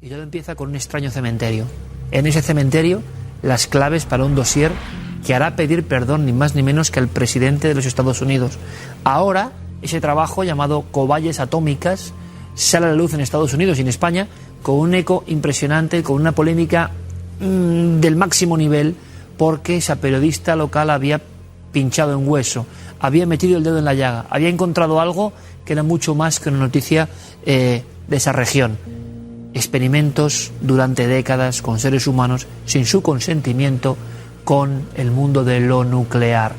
Y todo empieza con un extraño cementerio. En ese cementerio, las claves para un dossier que hará pedir perdón ni más ni menos que al presidente de los Estados Unidos. Ahora, ese trabajo llamado Cobayas Atómicas sale a la luz en Estados Unidos y en España con un eco impresionante, con una polémica del máximo nivel, porque esa periodista local había pinchado en hueso, había metido el dedo en la llaga, había encontrado algo que era mucho más que una noticia de esa región. Experimentos durante décadas con seres humanos sin su consentimiento con el mundo de lo nuclear.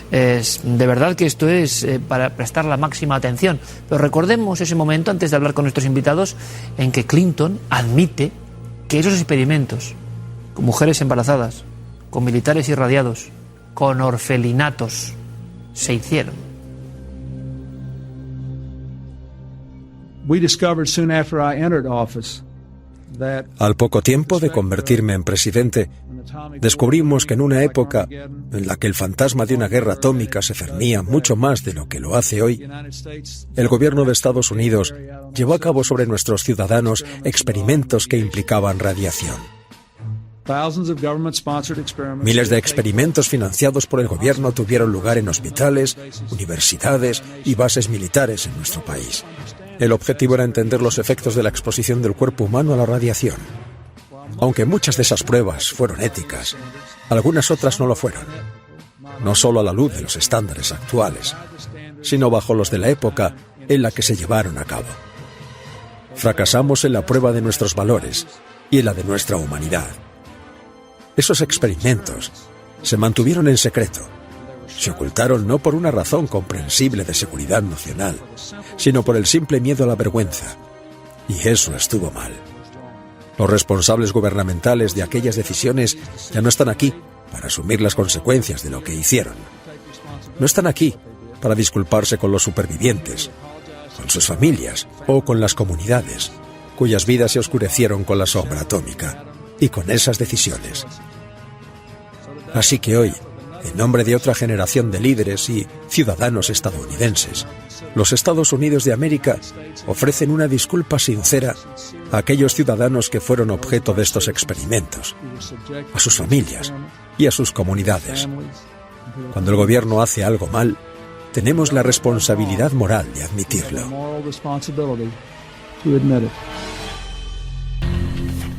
De verdad que esto es para prestar la máxima atención. Pero recordemos ese momento, antes de hablar con nuestros invitados, en que Clinton admite que esos experimentos con mujeres embarazadas, con militares irradiados, con orfelinatos, se hicieron. Al poco tiempo de convertirme en presidente, descubrimos que en una época en la que el fantasma de una guerra atómica se cernía mucho más de lo que lo hace hoy, el gobierno de Estados Unidos llevó a cabo sobre nuestros ciudadanos experimentos que implicaban radiación. Miles de experimentos financiados por el gobierno tuvieron lugar en hospitales, universidades y bases militares en nuestro país. El objetivo era entender los efectos de la exposición del cuerpo humano a la radiación. Aunque muchas de esas pruebas fueron éticas, algunas otras no lo fueron. No solo a la luz de los estándares actuales, sino bajo los de la época en la que se llevaron a cabo. Fracasamos en la prueba de nuestros valores y en la de nuestra humanidad. Esos experimentos se mantuvieron en secreto. Se ocultaron no por una razón comprensible de seguridad nacional, sino por el simple miedo a la vergüenza. Y eso estuvo mal. Los responsables gubernamentales de aquellas decisiones ya no están aquí para asumir las consecuencias de lo que hicieron. No están aquí para disculparse con los supervivientes, con sus familias o con las comunidades, cuyas vidas se oscurecieron con la sombra atómica y con esas decisiones. Así que hoy, en nombre de otra generación de líderes y ciudadanos estadounidenses, los Estados Unidos de América ofrecen una disculpa sincera a aquellos ciudadanos que fueron objeto de estos experimentos, a sus familias y a sus comunidades. Cuando el gobierno hace algo mal, tenemos la responsabilidad moral de admitirlo.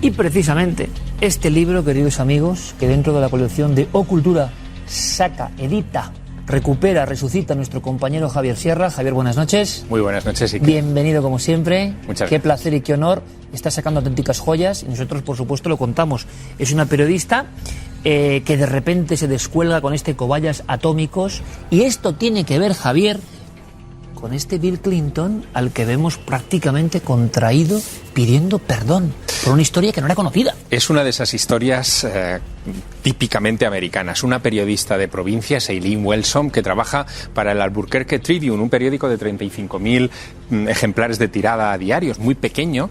Y precisamente este libro, queridos amigos, que dentro de la colección de O Cultura saca, edita, recupera, resucita nuestro compañero Javier Sierra. Javier, buenas noches. Muy buenas noches, Iker. Bienvenido como siempre. Muchas Qué gracias. placer y qué honor. Está sacando auténticas joyas y nosotros, por supuesto, lo contamos. Es una periodista que de repente se descuelga con este Cobayas Atómicos, y esto tiene que ver, Javier, con este Bill Clinton al que vemos prácticamente contraído pidiendo perdón por una historia que no era conocida. Es una de esas historias típicamente americanas. Una periodista de provincia, Eileen Welsom, que trabaja para el Albuquerque Tribune, un periódico de 35.000 ejemplares de tirada a diarios, muy pequeño,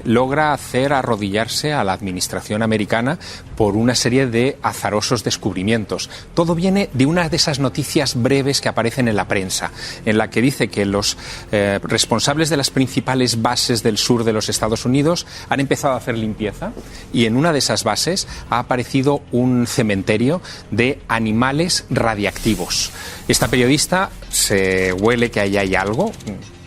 logra hacer arrodillarse a la administración americana por una serie de azarosos descubrimientos. Todo viene de una de esas noticias breves que aparecen en la prensa, en la que dice que los responsables de las principales bases del sur de los Estados Unidos han empezado a hacer limpieza, y en una de esas bases ha aparecido un cementerio de animales radiactivos. Esta periodista se huele que ahí hay algo.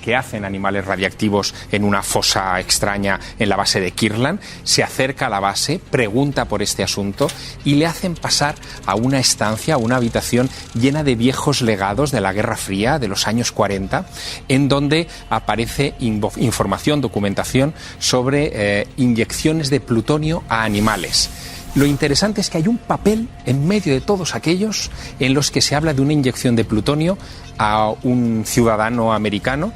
¿Qué hacen animales radiactivos en una fosa extraña en la base de Kirtland? Se acerca a la base, pregunta por este asunto y le hacen pasar a una estancia, a una habitación llena de viejos legados de la Guerra Fría de los años 40, en donde aparece información, documentación sobre inyecciones de plutonio a animales. Lo interesante es que hay un papel en medio de todos aquellos en los que se habla de una inyección de plutonio a un ciudadano americano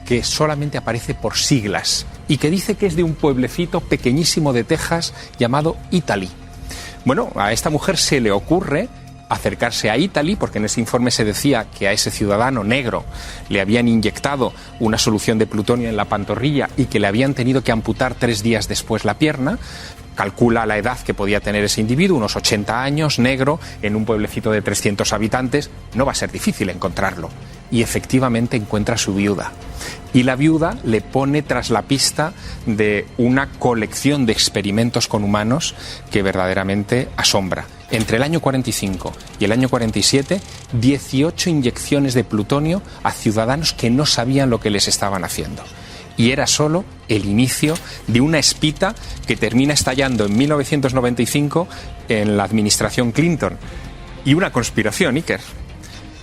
que solamente aparece por siglas y que dice que es de un pueblecito pequeñísimo de Texas llamado Italy. Bueno, a esta mujer se le ocurre acercarse a Italy, porque en ese informe se decía que a ese ciudadano negro le habían inyectado una solución de plutonio en la pantorrilla y que le habían tenido que amputar 3 días después la pierna. calcula la edad que podía tener ese individuo, unos 80 años, negro, en un pueblecito de 300 habitantes. No va a ser difícil encontrarlo. Y efectivamente encuentra a su viuda. Y la viuda le pone tras la pista de una colección de experimentos con humanos que verdaderamente asombra. Entre el año 45 y el año 47, 18 inyecciones de plutonio a ciudadanos que no sabían lo que les estaban haciendo. Y era solo el inicio de una espita que termina estallando en 1995 en la administración Clinton. Y una conspiración, Iker.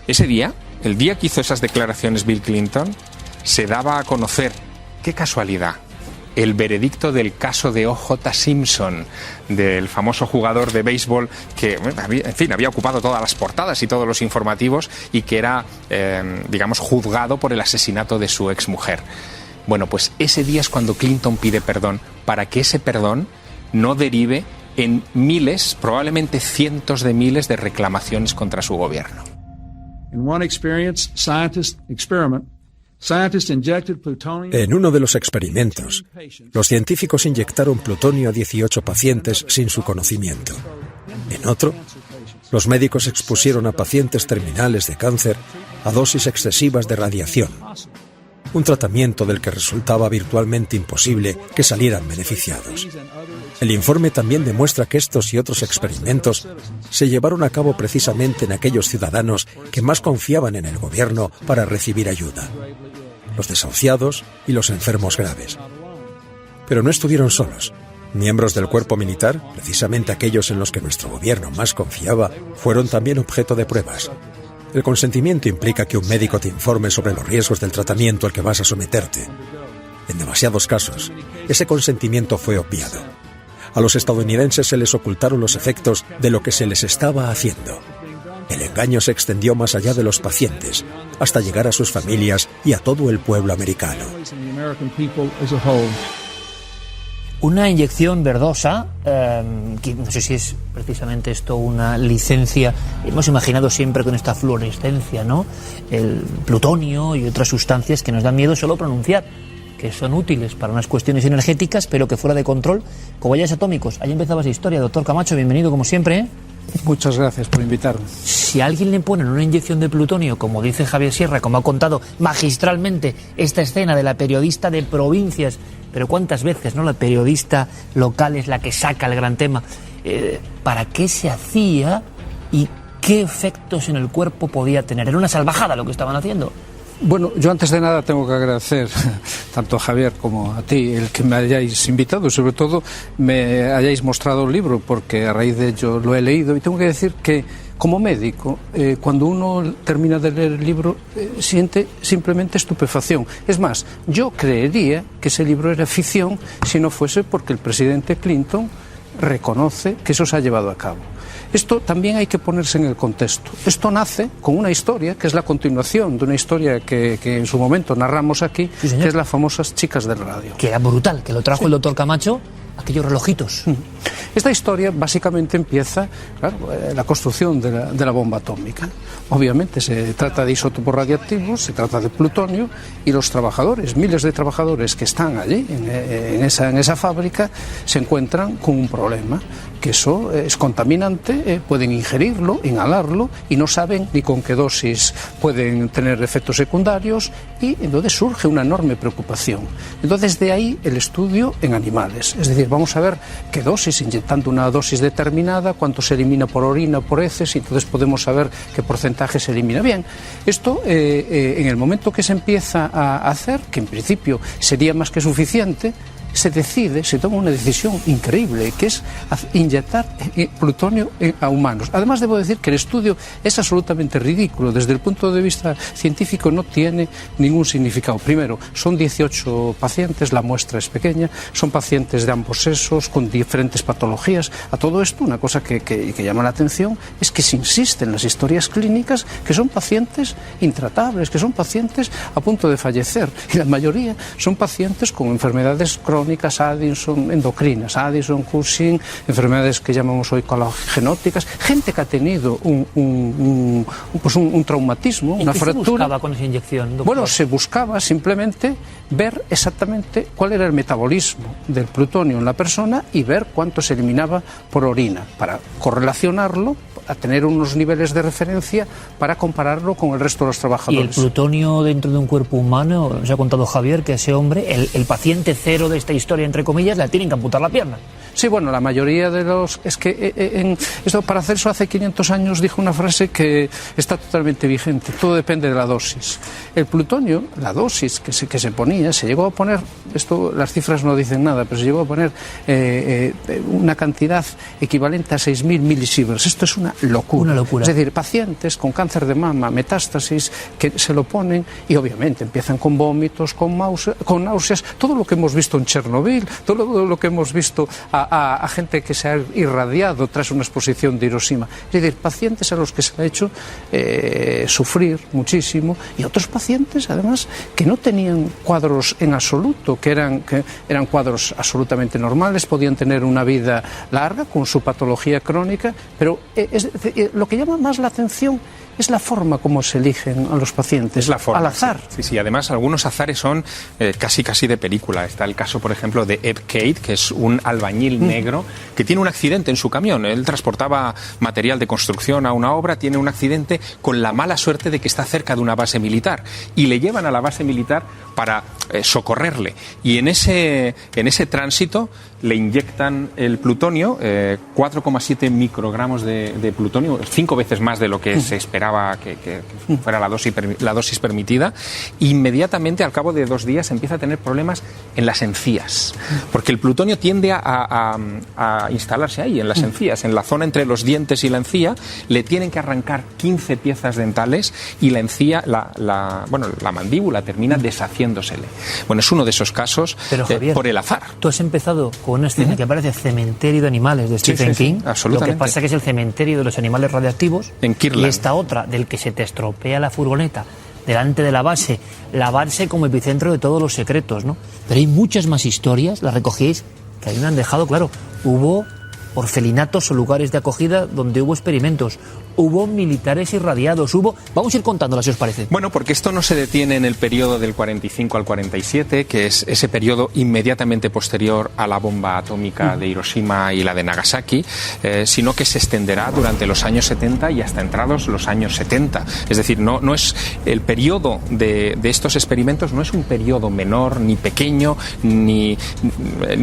Ese día, el día que hizo esas declaraciones Bill Clinton, se daba a conocer, qué casualidad, el veredicto del caso de O.J. Simpson, del famoso jugador de béisbol que, en fin, había ocupado todas las portadas y todos los informativos y que era, juzgado por el asesinato de su exmujer. Bueno, pues ese día es cuando Clinton pide perdón, para que ese perdón no derive en miles, probablemente cientos de miles de reclamaciones contra su gobierno. En uno de los experimentos, los científicos inyectaron plutonio a 18 pacientes sin su conocimiento. En otro, los médicos expusieron a pacientes terminales de cáncer a dosis excesivas de radiación, un tratamiento del que resultaba virtualmente imposible que salieran beneficiados. El informe también demuestra que estos y otros experimentos se llevaron a cabo precisamente en aquellos ciudadanos que más confiaban en el gobierno para recibir ayuda, los desahuciados y los enfermos graves. Pero no estuvieron solos. Miembros del cuerpo militar, precisamente aquellos en los que nuestro gobierno más confiaba, fueron también objeto de pruebas. El consentimiento implica que un médico te informe sobre los riesgos del tratamiento al que vas a someterte. En demasiados casos, ese consentimiento fue obviado. A los estadounidenses se les ocultaron los efectos de lo que se les estaba haciendo. El engaño se extendió más allá de los pacientes, hasta llegar a sus familias y a todo el pueblo americano. Una inyección verdosa, que no sé si es precisamente esto una licencia. Hemos imaginado siempre con esta fluorescencia, ¿no? El plutonio y otras sustancias que nos dan miedo solo pronunciar, que son útiles para unas cuestiones energéticas, pero que fuera de control, como cobayes atómicos. Ahí empezaba esa historia. Doctor Camacho, bienvenido como siempre, ¿eh? Muchas gracias por invitarme. Si a alguien le ponen una inyección de plutonio, como dice Javier Sierra, como ha contado magistralmente esta escena de la periodista de provincias, pero cuántas veces, ¿no? La periodista local es la que saca el gran tema. ¿Para qué se hacía y qué efectos en el cuerpo podía tener? Era una salvajada lo que estaban haciendo. Bueno, yo antes de nada tengo que agradecer tanto a Javier como a ti el que me hayáis invitado y sobre todo me hayáis mostrado el libro, porque a raíz de ello lo he leído y tengo que decir que como médico, cuando uno termina de leer el libro, siente simplemente estupefacción. Es más, yo creería que ese libro era ficción si no fuese porque el presidente Clinton reconoce que eso se ha llevado a cabo. Esto también hay que ponerse en el contexto. Esto nace con una historia que es la continuación de una historia que en su momento narramos aquí, sí, que es las famosas chicas del radio. Que era brutal, que lo trajo el doctor Camacho, aquellos relojitos. Esta historia básicamente empieza, claro, la construcción de la bomba atómica. Obviamente se trata de isótopos radiactivos, se trata de plutonio, y los trabajadores, miles de trabajadores que están allí, en esa fábrica, se encuentran con un problema, que eso es contaminante, pueden ingerirlo, inhalarlo, y no saben ni con qué dosis pueden tener efectos secundarios, y entonces surge una enorme preocupación. Entonces de ahí el estudio en animales, es decir, vamos a ver qué dosis, inyectando una dosis determinada, cuánto se elimina por orina, por heces, y entonces podemos saber qué porcentaje se elimina. Bien, esto en el momento que se empieza a hacer, que en principio sería más que suficiente, se toma una decisión increíble, que es inyectar plutonio a humanos. Además, debo decir que el estudio es absolutamente ridículo. Desde el punto de vista científico no tiene ningún significado. Primero, son 18 pacientes, la muestra es pequeña, son pacientes de ambos sexos, con diferentes patologías. A todo esto, una cosa que llama la atención es que se insiste en las historias clínicas que son pacientes intratables, que son pacientes a punto de fallecer. Y la mayoría son pacientes con enfermedades crónicas, Addison, endocrinas, Addison, Cushing, enfermedades que llamamos hoy colagenóticas, gente que ha tenido un traumatismo, una fractura. ¿Y qué se buscaba con esa inyección, doctor? Bueno, se buscaba simplemente ver exactamente cuál era el metabolismo del plutonio en la persona y ver cuánto se eliminaba por orina, para correlacionarlo, a tener unos niveles de referencia para compararlo con el resto de los trabajadores. Y el plutonio dentro de un cuerpo humano, nos ha contado Javier que ese hombre, el paciente cero de esta historia, entre comillas, le tienen que amputar la pierna. Sí, bueno, la mayoría de los... Es que Paracelso hace 500 años dijo una frase que está totalmente vigente. Todo depende de la dosis. El plutonio, la dosis que se ponía, se llegó a poner... Esto, las cifras no dicen nada, pero se llegó a poner una cantidad equivalente a 6.000 milisieverts. Esto es una locura. Una locura. Es decir, pacientes con cáncer de mama, metástasis, que se lo ponen y obviamente empiezan con vómitos, con náuseas, todo lo que hemos visto en Chernobyl, todo lo que hemos visto a gente que se ha irradiado tras una exposición de Hiroshima. Es decir, pacientes a los que se ha hecho sufrir muchísimo y otros pacientes, además, que no tenían cuadros en absoluto, que eran cuadros absolutamente normales, podían tener una vida larga con su patología crónica, pero lo que llama más la atención es la forma como se eligen a los pacientes, es la forma, al azar. Sí, además algunos azares son casi de película. Está el caso, por ejemplo, de Ed Cade, que es un albañil negro que tiene un accidente en su camión. Él transportaba material de construcción a una obra, tiene un accidente con la mala suerte de que está cerca de una base militar y le llevan a la base militar para socorrerle. Y en ese tránsito le inyectan el plutonio, 4,7 microgramos de plutonio, 5 veces más de lo que se esperaba que fuera la dosis permitida. Inmediatamente, al cabo de 2 días, empieza a tener problemas en las encías, porque el plutonio tiende a instalarse ahí, en las encías, en la zona entre los dientes y la encía. Le tienen que arrancar 15 piezas dentales y la encía, la mandíbula termina deshaciéndosele. Bueno, es uno de esos casos. Pero, Javier, por el azar. Tú has empezado con una escena que parece Cementerio de Animales de Stephen King. Absolutamente. Lo que pasa es que es el cementerio de los animales radiactivos. En Kirtland. Y esta otra, del que se te estropea la furgoneta delante de la base como epicentro de todos los secretos, ¿no? Pero hay muchas más historias, las recogíais, que ahí me han dejado, claro, hubo orfelinatos o lugares de acogida donde hubo experimentos, hubo militares irradiados, Vamos a ir contándolas, si os parece. Bueno, porque esto no se detiene en el periodo del 45 al 47, que es ese periodo inmediatamente posterior a la bomba atómica de Hiroshima y la de Nagasaki, sino que se extenderá durante los años 70 y hasta entrados los años 70. Es decir, no es el periodo de estos experimentos, no es un periodo menor, ni pequeño, ni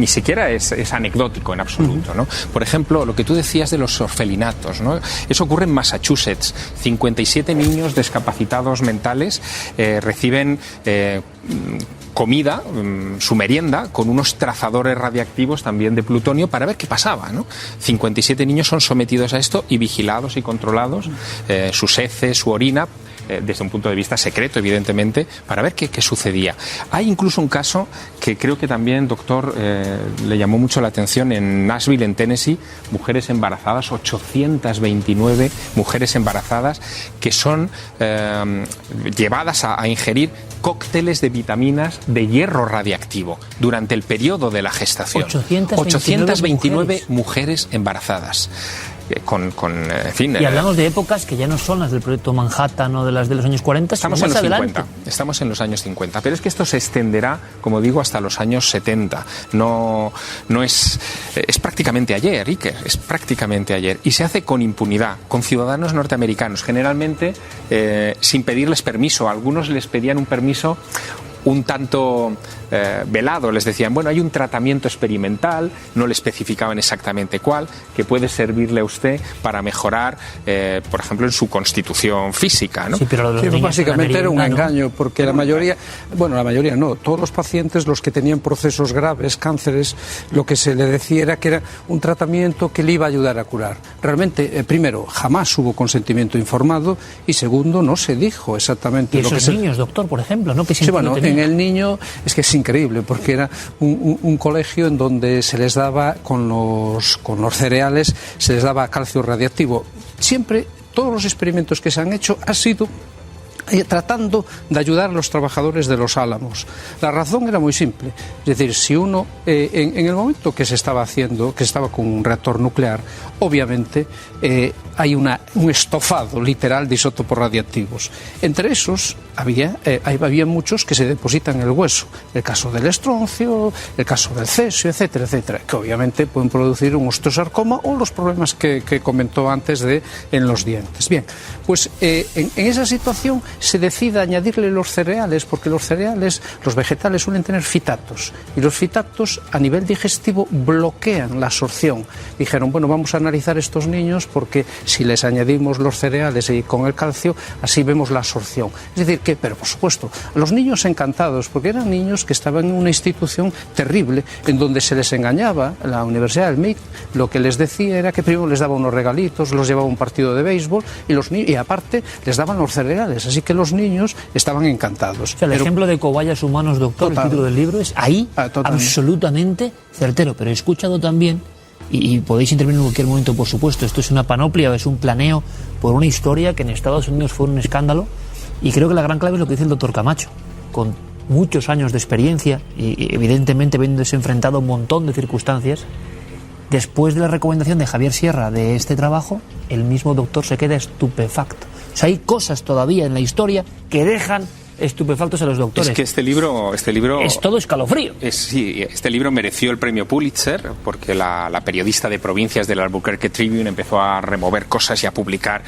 siquiera es anecdótico en absoluto, ¿no? Por ejemplo, lo que tú decías de los orfelinatos, ¿no? Eso ocurre en Massachusetts. 57 niños discapacitados mentales reciben comida, su merienda, con unos trazadores radiactivos también de plutonio para ver qué pasaba, ¿no? 57 niños son sometidos a esto y vigilados y controlados, sus heces, su orina, desde un punto de vista secreto, evidentemente, para ver qué sucedía. Hay incluso un caso que creo que también, doctor, le llamó mucho la atención en Nashville, en Tennessee, mujeres embarazadas, 829 mujeres embarazadas que son llevadas a ingerir cócteles de vitaminas de hierro radiactivo durante el periodo de la gestación. 829 mujeres embarazadas. En fin, y hablamos de épocas que ya no son las del proyecto Manhattan o de las de los años 40, estamos en los 50. Estamos en los años 50, pero es que esto se extenderá, como digo, hasta los años 70. No es prácticamente ayer, Iker, es prácticamente ayer, y se hace con impunidad, con ciudadanos norteamericanos, generalmente sin pedirles permiso. A algunos les pedían un permiso un tanto velado, les decían, bueno, hay un tratamiento experimental, no le especificaban exactamente cuál, que puede servirle a usted para mejorar, por ejemplo, en su constitución física, ¿no? Sí, pero básicamente era un engaño, porque la mayoría no, todos los pacientes, los que tenían procesos graves, cánceres, lo que se le decía era que era un tratamiento que le iba a ayudar a curar. Realmente, primero, jamás hubo consentimiento informado y segundo, no se dijo exactamente ¿Y lo esos que niños, doctor, por ejemplo, ¿no? Sí, bueno, en el niño es que es increíble, porque era un colegio en donde se les daba con los cereales, se les daba calcio radiactivo. Siempre, todos los experimentos que se han hecho han sido tratando de ayudar a los trabajadores de los Álamos. La razón era muy simple, es decir, si uno, en el momento que se estaba haciendo, que estaba con un reactor nuclear, obviamente hay un estofado literal de isótopos radiactivos. Entre esos había muchos que se depositan en el hueso. El caso del estroncio, el caso del cesio, etcétera, etcétera, que obviamente pueden producir un osteosarcoma o los problemas que comentó antes en los dientes. Bien, pues en esa situación se decide añadirle los cereales, porque los vegetales suelen tener fitatos, y los fitatos a nivel digestivo bloquean la absorción. Dijeron, bueno, vamos a analizar estos niños porque si les añadimos los cereales y con el calcio, así vemos la absorción. Es decir, pero por supuesto, los niños encantados, porque eran niños que estaban en una institución terrible, en donde se les engañaba, la Universidad del MIT, lo que les decía era que primero les daba unos regalitos, los llevaba a un partido de béisbol, y aparte les daban los cereales, así que los niños estaban encantados. O sea, el ejemplo de cobayas humanos, doctor, el título del libro es ahí absolutamente certero, pero he escuchado también, y podéis intervenir en cualquier momento, por supuesto, esto es una panoplia, es un planeo por una historia que en Estados Unidos fue un escándalo. Y creo que la gran clave es lo que dice el doctor Camacho, con muchos años de experiencia y evidentemente habiéndose enfrentado a un montón de circunstancias. Después de la recomendación de Javier Sierra de este trabajo, el mismo doctor se queda estupefacto. O sea, hay cosas todavía en la historia que dejan estupefactos a los doctores. Es que este libro es todo escalofrío. Sí, este libro mereció el premio Pulitzer porque la periodista de provincias del Albuquerque Tribune empezó a remover cosas y a publicar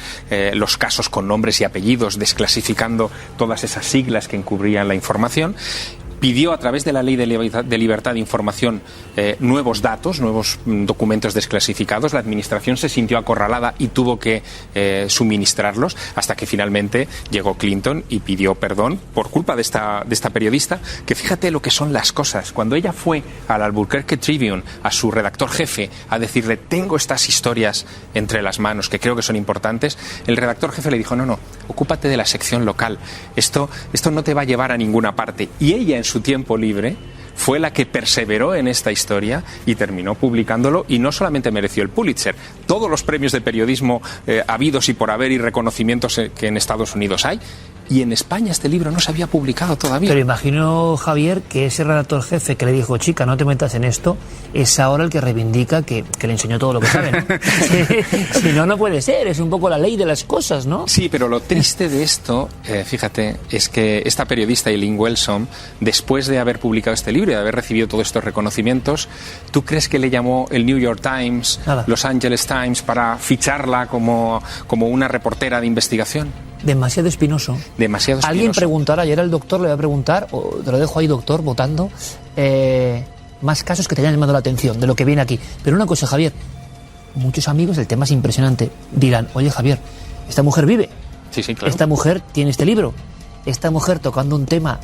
los casos con nombres y apellidos, desclasificando todas esas siglas que encubrían la información. Pidió a través de la Ley de Libertad de Información nuevos datos, nuevos documentos desclasificados. La administración se sintió acorralada y tuvo que suministrarlos hasta que finalmente llegó Clinton y pidió perdón por culpa de esta periodista, que fíjate lo que son las cosas. Cuando ella fue al Albuquerque Tribune, a su redactor jefe, a decirle, tengo estas historias entre las manos que creo que son importantes, el redactor jefe le dijo, no, ocúpate de la sección local. Esto no te va a llevar a ninguna parte. Y ella, en su tiempo libre, fue la que perseveró en esta historia y terminó publicándolo, y no solamente mereció el Pulitzer, todos los premios de periodismo habidos y por haber y reconocimientos que en Estados Unidos hay. Y en España este libro no se había publicado todavía. Pero imagino, Javier, que ese redactor jefe que le dijo, chica, no te metas en esto, es ahora el que reivindica que le enseñó todo lo que saben. Si no, no puede ser. Es un poco la ley de las cosas, ¿no? Sí, pero lo triste de esto, fíjate, es que esta periodista, Eileen Wellsom, después de haber publicado este libro y de haber recibido todos estos reconocimientos, ¿tú crees que le llamó el New York Times, Los Angeles Times, para ficharla como una reportera de investigación? Demasiado espinoso. Alguien preguntará, ayer el doctor le voy a preguntar, o te lo dejo ahí, doctor, votando, más casos que te hayan llamado la atención de lo que viene aquí. Pero una cosa, Javier, muchos amigos, el tema es impresionante, dirán, oye, Javier, esta mujer vive. Sí, claro. Esta mujer tiene este libro. Esta mujer tocando un tema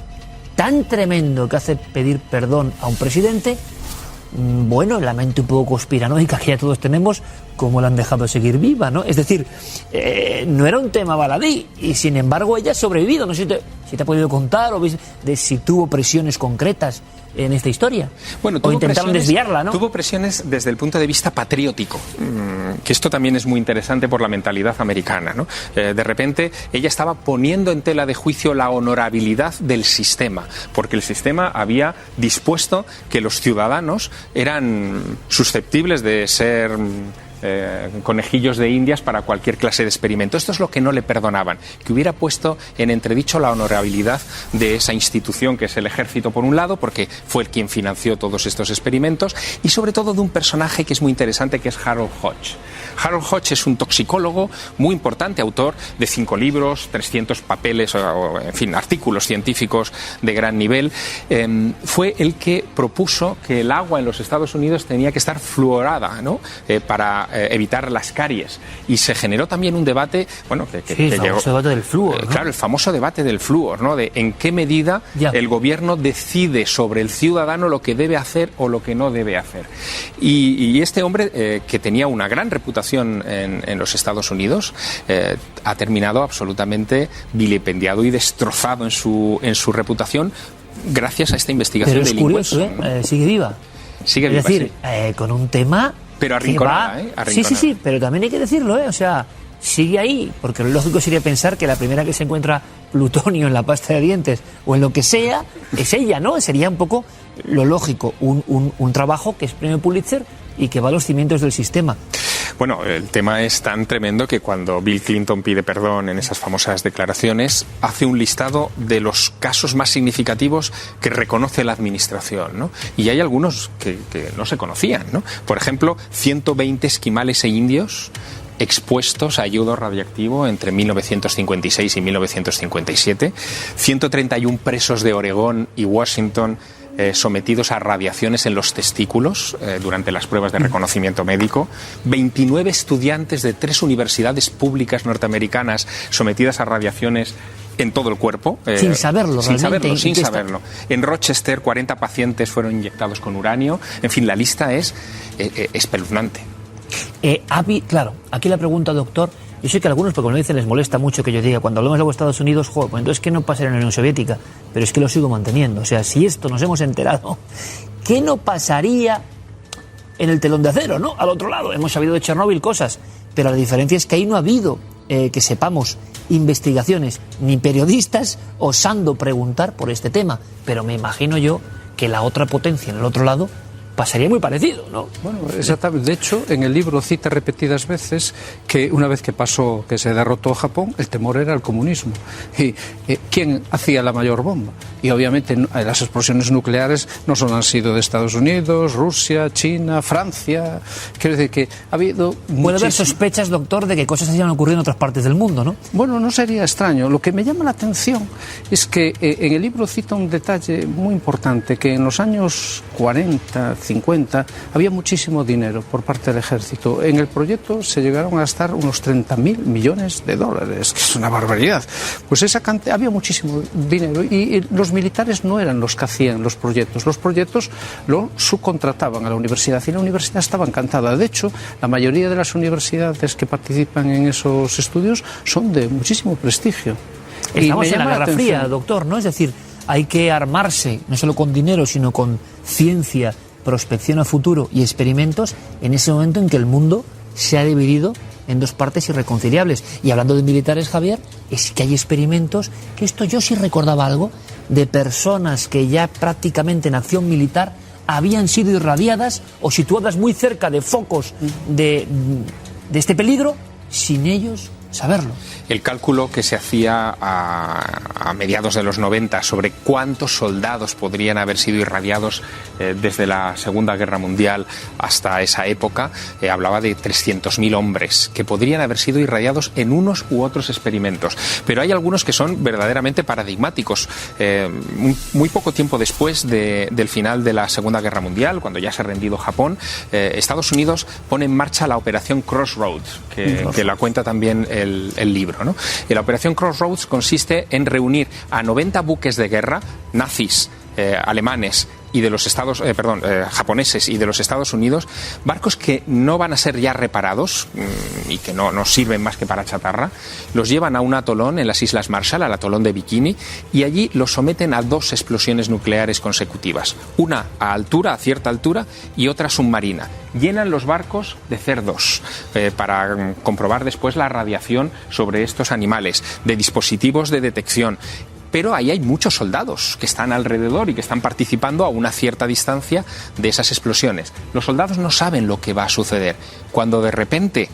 tan tremendo que hace pedir perdón a un presidente. Bueno, la mente un poco conspiranoica que ya todos tenemos, cómo la han dejado seguir viva, ¿no? Es decir, no era un tema baladí y sin embargo ella ha sobrevivido. No sé si te ha podido contar o de si tuvo presiones concretas en esta historia. Bueno, o intentaron desviarla, ¿no? Tuvo presiones desde el punto de vista patriótico, que esto también es muy interesante por la mentalidad americana, ¿no? De repente ella estaba poniendo en tela de juicio la honorabilidad del sistema, porque el sistema había dispuesto que los ciudadanos eran susceptibles de ser conejillos de indias para cualquier clase de experimento. Esto es lo que no le perdonaban, que hubiera puesto en entredicho la honorabilidad de esa institución que es el ejército, por un lado, porque fue el quien financió todos estos experimentos, y sobre todo de un personaje que es muy interesante, que es Harold Hodge. Harold Hodge es un toxicólogo muy importante, autor de 5 libros, 300 papeles, en fin, artículos científicos de gran nivel. Fue el que propuso que el agua en los Estados Unidos tenía que estar fluorada, ¿no? Para evitar las caries. Y se generó también un debate, bueno, el famoso debate del flúor, ¿no? Claro, el famoso debate del flúor, ¿no? De en qué medida el gobierno decide sobre el ciudadano lo que debe hacer o lo que no debe hacer. Y este hombre, que tenía una gran reputación en los Estados Unidos, ha terminado absolutamente vilipendiado y destrozado en su reputación gracias a esta investigación. Pero es curioso, sigue viva. Sigue viva, es decir, con un tema... Pero arrinconada, arrinconada. Sí, pero también hay que decirlo, o sea, sigue ahí, porque lo lógico sería pensar que la primera que se encuentra plutonio en la pasta de dientes o en lo que sea, es ella, ¿no? Sería un poco lo lógico, un trabajo que es premio Pulitzer y que va a los cimientos del sistema. Bueno, el tema es tan tremendo que cuando Bill Clinton pide perdón en esas famosas declaraciones, hace un listado de los casos más significativos que reconoce la administración, ¿no? Y hay algunos que no se conocían, ¿no? Por ejemplo, 120 esquimales e indios expuestos a yodo radiactivo entre 1956 y 1957, 131 presos de Oregón y Washington sometidos a radiaciones en los testículos durante las pruebas de reconocimiento médico, 29 estudiantes de 3 universidades públicas norteamericanas sometidas a radiaciones en todo el cuerpo. Sin saberlo. Sin saberlo. En Rochester, 40 pacientes fueron inyectados con uranio. En fin, la lista es espeluznante. Claro, aquí la pregunta, doctor, yo sé que a algunos, porque me dicen, les molesta mucho que yo diga, cuando hablamos de Estados Unidos, pues entonces que no pasaría en la Unión Soviética, pero es que lo sigo manteniendo. O sea, si esto nos hemos enterado, ¿qué no pasaría en el telón de acero, ¿no? Al otro lado, hemos sabido de Chernóbil cosas, pero la diferencia es que ahí no ha habido, que sepamos, investigaciones, ni periodistas osando preguntar por este tema, pero me imagino yo que la otra potencia en el otro lado pasaría muy parecido, ¿no? Bueno, exactamente. De hecho, en el libro cita repetidas veces que una vez que se derrotó Japón, el temor era el comunismo. Y ¿quién hacía la mayor bomba? Y obviamente las explosiones nucleares no solo han sido de Estados Unidos, Rusia, China, Francia. Quiero decir que ha habido Puede haber sospechas, doctor, de que cosas hayan ocurrido en otras partes del mundo, ¿no? Bueno, no sería extraño. Lo que me llama la atención es que en el libro cita un detalle muy importante, que en los años 40, 50, había muchísimo dinero por parte del ejército. En el proyecto se llegaron a gastar unos 30.000 millones de dólares, que es una barbaridad. Pues esa cantidad, había muchísimo dinero y los militares no eran los que hacían los proyectos. Los proyectos lo subcontrataban a la universidad y la universidad estaba encantada. De hecho, la mayoría de las universidades que participan en esos estudios son de muchísimo prestigio. Estamos en la Guerra Fría, doctor, ¿no? Es decir, hay que armarse, no solo con dinero, sino con ciencia, prospección a futuro y experimentos en ese momento en que el mundo se ha dividido en dos partes irreconciliables. Y hablando de militares, Javier, es que hay experimentos, que esto yo sí recordaba algo, de personas que ya prácticamente en acción militar habían sido irradiadas o situadas muy cerca de focos de este peligro sin ellos saberlo. El cálculo que se hacía a mediados de los 90 sobre cuántos soldados podrían haber sido irradiados desde la Segunda Guerra Mundial hasta esa época, hablaba de 300.000 hombres que podrían haber sido irradiados en unos u otros experimentos. Pero hay algunos que son verdaderamente paradigmáticos. Muy poco tiempo después del final de la Segunda Guerra Mundial, cuando ya se ha rendido Japón, Estados Unidos pone en marcha la Operación Crossroads, que la cuenta también el libro, ¿no? Y la Operación Crossroads consiste en reunir a 90 buques de guerra nazis, alemanes y de los japoneses y de los Estados Unidos, barcos que no van a ser ya reparados y que no sirven más que para chatarra. Los llevan a un atolón en las Islas Marshall, al atolón de Bikini, y allí los someten a 2 explosiones nucleares consecutivas, una a cierta altura y otra submarina. Llenan los barcos de cerdos para comprobar después la radiación sobre estos animales, de dispositivos de detección. Pero ahí hay muchos soldados que están alrededor y que están participando a una cierta distancia de esas explosiones. Los soldados no saben lo que va a suceder. Cuando de repente,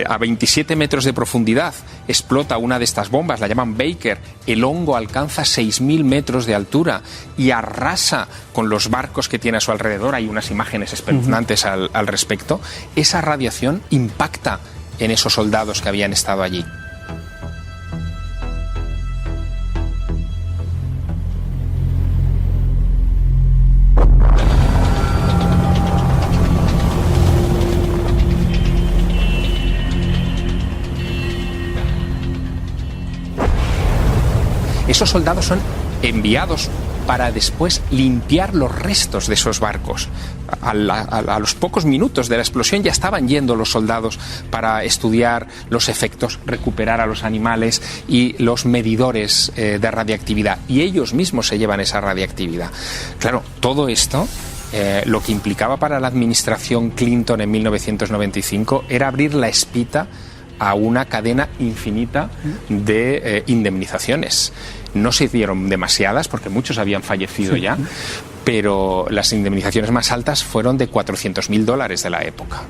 a 27 metros de profundidad, explota una de estas bombas, la llaman Baker, el hongo alcanza 6.000 metros de altura y arrasa con los barcos que tiene a su alrededor. Hay unas imágenes espeluznantes al respecto. Esa radiación impacta en esos soldados que habían estado allí. Esos soldados son enviados para después limpiar los restos de esos barcos. A los pocos minutos de la explosión ya estaban yendo los soldados para estudiar los efectos, recuperar a los animales y los medidores de radiactividad. Y ellos mismos se llevan esa radiactividad. Claro, todo esto lo que implicaba para la administración Clinton en 1995 era abrir la espita a una cadena infinita de indemnizaciones. No se hicieron demasiadas porque muchos habían fallecido ya, pero las indemnizaciones más altas fueron de $400.000 de la época.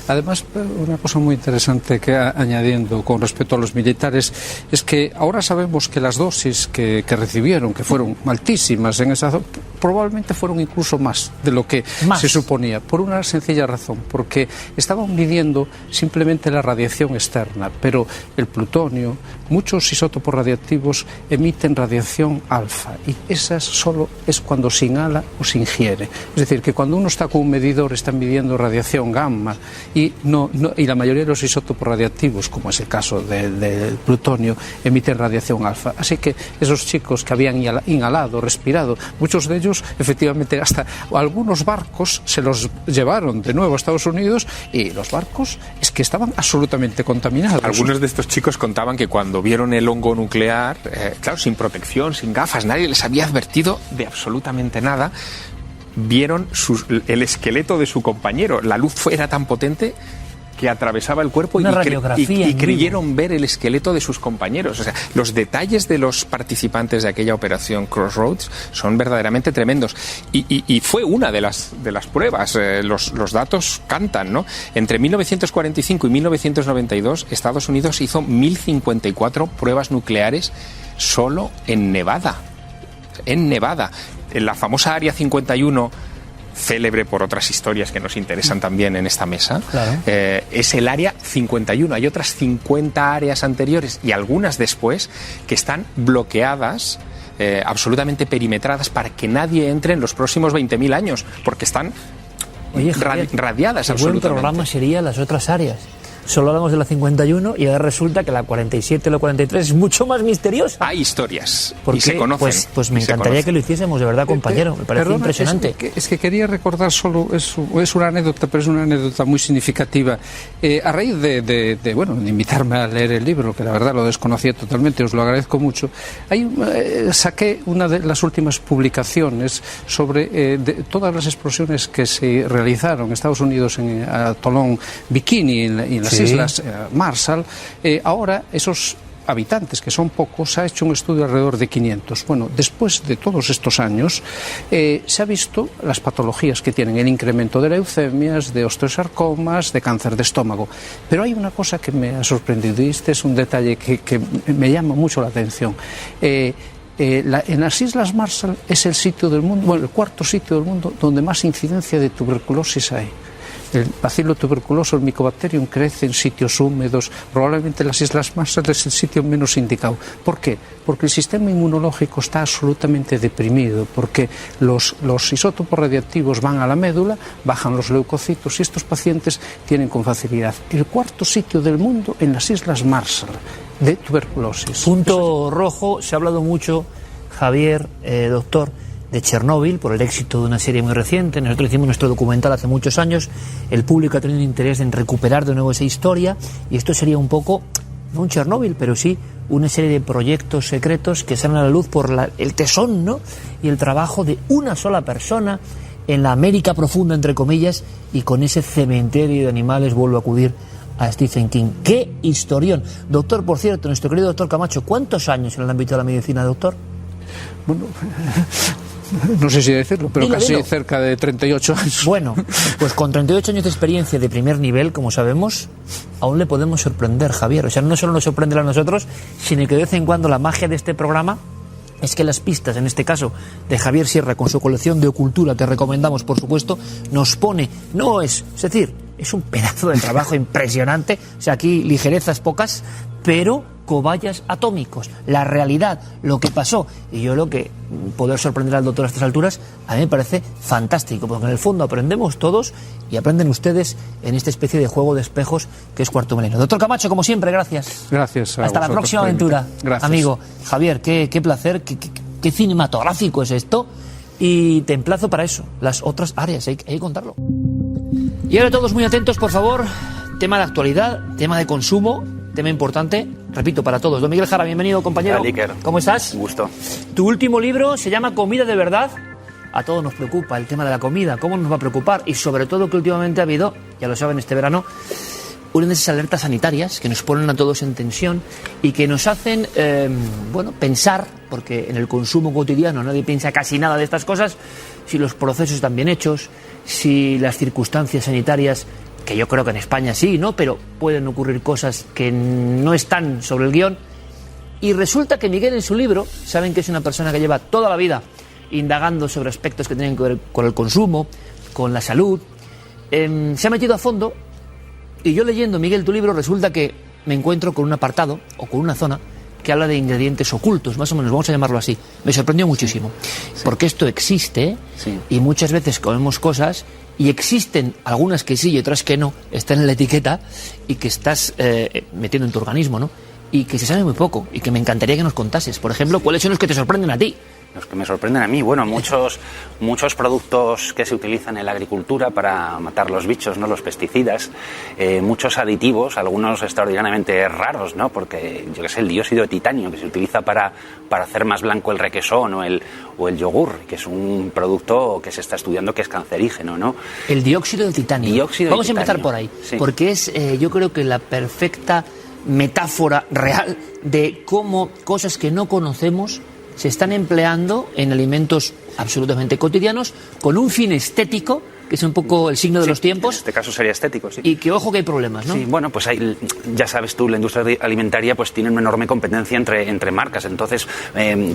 Además, una cosa muy interesante que añadiendo con respecto a los militares es que ahora sabemos que las dosis que recibieron, que fueron altísimas en esa zona, probablemente fueron incluso más de lo que se suponía, por una sencilla razón, porque estaban midiendo simplemente la radiación externa, pero el plutonio, muchos isótopos radiactivos emiten radiación alfa y esa solo es cuando se inhala o se ingiere. Es decir, que cuando uno está con un medidor está midiendo radiación gamma y la mayoría de los isótopos radiactivos, como es el caso del plutonio, emiten radiación alfa. Así que esos chicos que habían inhalado, respirado, muchos de ellos efectivamente hasta algunos barcos se los llevaron de nuevo a Estados Unidos y los barcos es que estaban absolutamente contaminados. Algunos de estos chicos contaban que cuando vieron el hongo nuclear, claro, sin protección, sin gafas, nadie les había advertido de absolutamente nada, vieron el esqueleto de su compañero. La luz era tan potente que atravesaba el cuerpo y creyeron ver el esqueleto de sus compañeros. O sea, los detalles de los participantes de aquella operación Crossroads son verdaderamente tremendos. Y fue una de las pruebas. Los datos cantan, ¿no? Entre 1945 y 1992, Estados Unidos hizo 1.054 pruebas nucleares solo en Nevada. En la famosa Área 51, célebre por otras historias que nos interesan también en esta mesa, claro. Es el Área 51. Hay otras 50 áreas anteriores y algunas después que están bloqueadas, absolutamente perimetradas para que nadie entre en los próximos 20.000 años, porque están radiadas absolutamente. El buen programa sería las otras áreas. Solo hablamos de la 51 y ahora resulta que la 47 o la 43 es mucho más misteriosa. Hay historias porque, y se conocen. Pues me encantaría que lo hiciésemos, de verdad, compañero. Me parece impresionante. Es que quería recordar solo, es una anécdota, pero es una anécdota muy significativa. A raíz de invitarme a leer el libro, que la verdad lo desconocía totalmente, os lo agradezco mucho, saqué una de las últimas publicaciones sobre todas las explosiones que se realizaron en Estados Unidos en Atolón Bikini, en las Islas Marshall. Ahora esos habitantes, que son pocos, se ha hecho un estudio alrededor de 500. Bueno, después de todos estos años se ha visto las patologías que tienen, el incremento de leucemias, de osteosarcomas, de cáncer de estómago. Pero hay una cosa que me ha sorprendido y este es un detalle que me llama mucho la atención. En las Islas Marshall es el sitio del mundo, el cuarto sitio del mundo donde más incidencia de tuberculosis hay. El bacilo tuberculoso, el Mycobacterium, crece en sitios húmedos. Probablemente las Islas Marshall es el sitio menos indicado. ¿Por qué? Porque el sistema inmunológico está absolutamente deprimido, porque los isótopos radiactivos van a la médula, bajan los leucocitos y estos pacientes tienen con facilidad el cuarto sitio del mundo en las Islas Marshall de tuberculosis. Punto rojo, se ha hablado mucho, Javier, doctor, de Chernóbil, por el éxito de una serie muy reciente. Nosotros hicimos nuestro documental hace muchos años, el público ha tenido interés en recuperar de nuevo esa historia, y esto sería un poco, no un Chernóbil, pero sí una serie de proyectos secretos que salen a la luz por el tesón, ¿no?, y el trabajo de una sola persona en la América profunda, entre comillas, y con ese cementerio de animales vuelvo a acudir a Stephen King. ¡Qué historión! Doctor, por cierto, nuestro querido doctor Camacho, ¿cuántos años en el ámbito de la medicina, doctor? Bueno, no sé si decirlo, pero dilo. Cerca de 38 años. Bueno, pues con 38 años de experiencia de primer nivel, como sabemos, aún le podemos sorprender, Javier. O sea, no solo nos sorprende a nosotros, sino que de vez en cuando la magia de este programa es que las pistas, en este caso de Javier Sierra con su colección de Ocultura, te recomendamos, por supuesto, nos pone, es decir, es un pedazo de trabajo impresionante. O sea, aquí ligerezas pocas, pero cobayas atómicos, la realidad, lo que pasó. Y yo lo que poder sorprender al doctor a estas alturas, a mí me parece fantástico, porque en el fondo aprendemos todos y aprenden ustedes en esta especie de juego de espejos que es Cuarto Milenio. Doctor Camacho, como siempre, gracias. Gracias. Hasta la próxima aventura. Gracias. Amigo Javier, qué placer, qué cinematográfico es esto, y te emplazo para eso, las otras áreas, hay que contarlo. Y ahora todos muy atentos, por favor, tema de actualidad, tema de consumo, tema importante, repito, para todos. Don Miguel Jara, bienvenido, compañero. Hola, Iker. ¿Cómo estás? Un gusto. Tu último libro se llama Comida de verdad. A todos nos preocupa el tema de la comida, cómo nos va a preocupar, y sobre todo que últimamente ha habido, ya lo saben, este verano, una de esas alertas sanitarias que nos ponen a todos en tensión y que nos hacen, pensar, porque en el consumo cotidiano nadie piensa casi nada de estas cosas, si los procesos están bien hechos, si las circunstancias sanitarias que yo creo que en España sí, ¿no? Pero pueden ocurrir cosas que no están sobre el guión. Y resulta que Miguel en su libro, saben que es una persona que lleva toda la vida indagando sobre aspectos que tienen que ver con el consumo, con la salud, se ha metido a fondo, y yo leyendo, Miguel, tu libro, resulta que me encuentro con un apartado o con una zona que habla de ingredientes ocultos, más o menos, vamos a llamarlo así. Me sorprendió muchísimo, porque esto existe, y muchas veces comemos cosas y existen algunas que sí y otras que no, están en la etiqueta y que estás metiendo en tu organismo, ¿no? Y que se sabe muy poco, y que me encantaría que nos contases. Por ejemplo, ¿cuáles son los que te sorprenden a ti? Los que me sorprenden a mí, bueno, muchos productos que se utilizan en la agricultura para matar los bichos, ¿no? Los pesticidas, muchos aditivos, algunos extraordinariamente raros, ¿no? Porque, yo qué sé, el dióxido de titanio, que se utiliza para hacer más blanco el requesón o el yogur, que es un producto que se está estudiando que es cancerígeno, ¿no? El dióxido de titanio. Vamos a empezar por ahí, sí. Porque es, yo creo que la perfecta metáfora real de cómo cosas que no conocemos se están empleando en alimentos absolutamente cotidianos con un fin estético, que es un poco el signo de los tiempos. En este caso sería estético, sí. Y que, ojo, que hay problemas, ¿no? Sí, bueno, pues ya sabes tú, la industria alimentaria pues tiene una enorme competencia entre marcas. Entonces,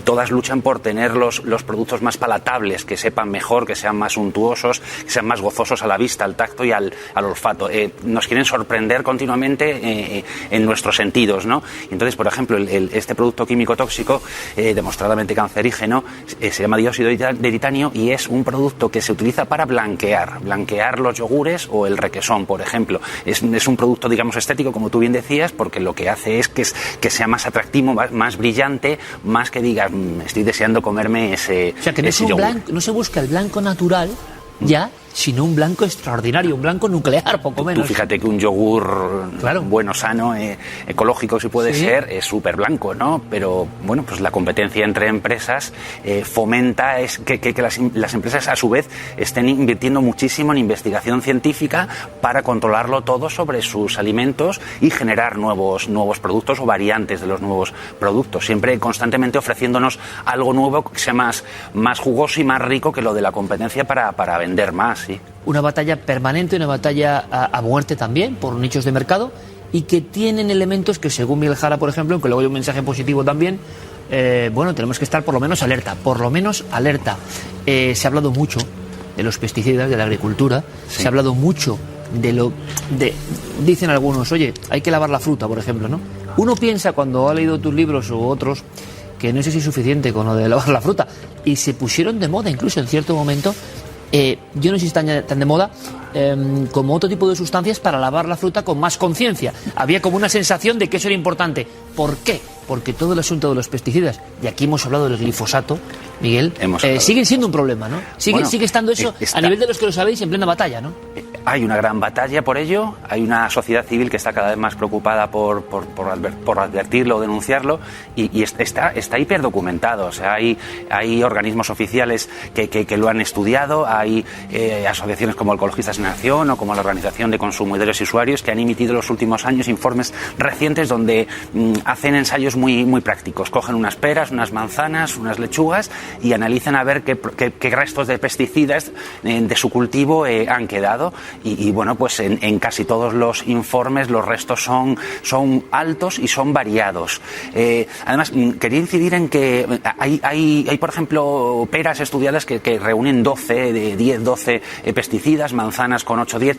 todas luchan por tener los productos más palatables, que sepan mejor, que sean más suntuosos, que sean más gozosos a la vista, al tacto y al olfato. Nos quieren sorprender continuamente en nuestros sentidos, ¿no? Entonces, por ejemplo, este producto químico tóxico, demostradamente cancerígeno, se llama dióxido de titanio, y es un producto que se utiliza para blanquear los yogures o el requesón, por ejemplo. Es un producto, digamos, estético, como tú bien decías, porque lo que hace es que sea más atractivo, más brillante, más que digas, estoy deseando comerme ese yogur. O sea, que no se busca el blanco natural ya, sino un blanco extraordinario, un blanco nuclear, poco menos. Tú fíjate que un yogur bueno, sano, ecológico si puede ser, es súper blanco, ¿no? Pero, bueno, pues la competencia entre empresas fomenta que las empresas, a su vez, estén invirtiendo muchísimo en investigación científica para controlarlo todo sobre sus alimentos y generar nuevos productos o variantes de los nuevos productos, siempre constantemente ofreciéndonos algo nuevo que sea más jugoso y más rico que lo de la competencia para vender más. Sí. Una batalla permanente, una batalla a muerte también, por nichos de mercado, y que tienen elementos que, según Miguel Jara, por ejemplo, aunque luego hay un mensaje positivo también, bueno, tenemos que estar por lo menos alerta. Se ha hablado mucho de los pesticidas, de la agricultura, se ha hablado mucho dicen algunos, oye, hay que lavar la fruta, por ejemplo, ¿no? Uno piensa, cuando ha leído tus libros u otros, que no sé si es suficiente con lo de lavar la fruta, y se pusieron de moda incluso en cierto momento. Yo no sé si están tan de moda como otro tipo de sustancias para lavar la fruta con más conciencia. Había como una sensación de que eso era importante. ¿Por qué? Porque todo el asunto de los pesticidas, y aquí hemos hablado del glifosato, Miguel, sigue siendo un problema, ¿no? Sigue estando eso a nivel de los que lo sabéis en plena batalla, ¿no? Hay una gran batalla por ello, hay una sociedad civil que está cada vez más preocupada por advertirlo o denunciarlo, y está hiperdocumentado. O sea, hay organismos oficiales que lo han estudiado, hay asociaciones como Ecologistas en Acción o como la Organización de Consumidores y Usuarios que han emitido en los últimos años informes recientes donde hacen ensayos muy prácticos. Cogen unas peras, unas manzanas, unas lechugas y analizan a ver qué restos de pesticidas de su cultivo han quedado. Y bueno, pues en casi todos los informes los restos son altos y son variados. Además, quería incidir en que hay por ejemplo, peras estudiadas que reúnen 12 pesticidas, manzanas con 8 o 10.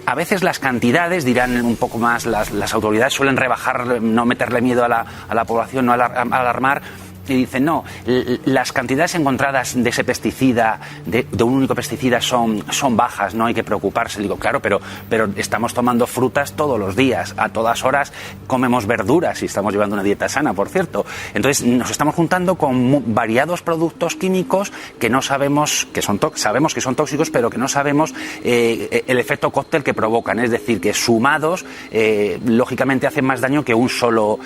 A veces las cantidades, dirán un poco más, las autoridades suelen rebajar, no meterle miedo a la población, no alarmar. Y dicen, no, las cantidades encontradas de ese pesticida, de un único pesticida, son bajas, no hay que preocuparse. Digo, claro, pero estamos tomando frutas todos los días, a todas horas comemos verduras y estamos llevando una dieta sana, por cierto. Entonces nos estamos juntando con variados productos químicos que no sabemos sabemos que son tóxicos, pero que no sabemos el efecto cóctel que provocan. Es decir, que sumados, lógicamente hacen más daño que un solo